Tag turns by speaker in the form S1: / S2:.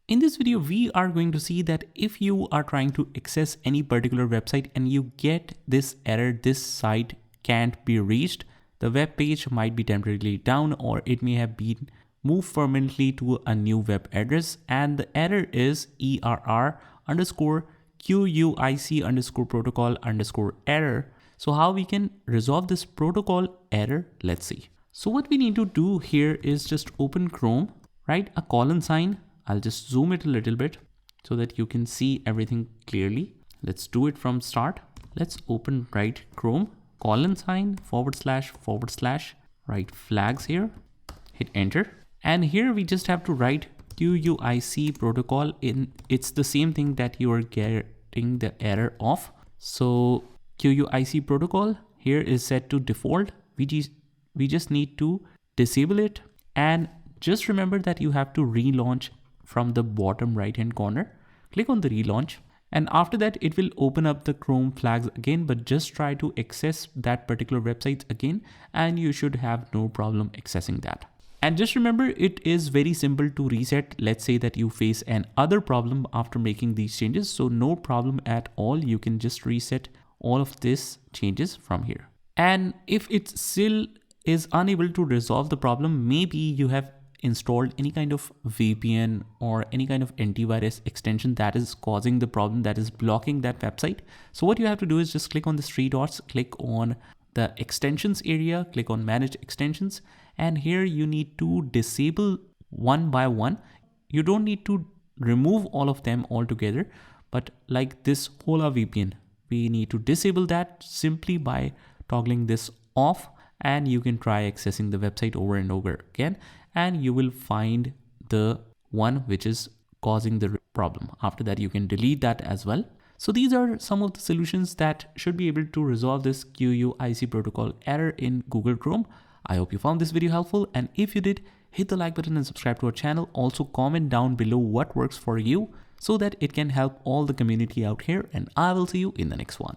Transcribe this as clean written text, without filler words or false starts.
S1: In this video, we are going to see that if you are trying to access any particular website and you get this error, this site can't be reached, the web page might be temporarily down or it may have been moved permanently to a new web address, and the error is ERR underscore QUIC underscore protocol underscore error. So how we can resolve this protocol error? Let's see. So what we need to do here is just open Chrome, write a colon sign. I'll just zoom it a little bit so that you can see everything clearly. Let's do it from start. Let's open right Chrome, colon sign, // write flags here, hit enter. And here we just have to write QUIC protocol in. It's the same thing that you are getting the error of. So QUIC protocol here is set to default. We just need to disable it, and just remember that you have to relaunch from the bottom right hand corner. Click on the relaunch, and after that it will open up the Chrome flags again, but just try to access that particular website again and you should have no problem accessing that. And just remember, it is very simple to reset. Let's say that you face an other problem after making these changes, so no problem at all. You can just reset all of these changes from here. And if it still is unable to resolve the problem, maybe you have installed any kind of VPN or any kind of antivirus extension that is causing the problem, that is blocking that website. So what you have to do is just click on the three dots, click on the extensions area, click on manage extensions, and here you need to disable one by one. You don't need to remove all of them altogether, but like this Hola VPN, we need to disable that simply by toggling this off, and you can try accessing the website over and over again, and you will find the one which is causing the problem. After that, you can delete that as well. So these are some of the solutions that should be able to resolve this QUIC protocol error in Google Chrome. I hope you found this video helpful, and if you did, hit the like button and subscribe to our channel. Also comment down below what works for you so that it can help all the community out here, and I will see you in the next one.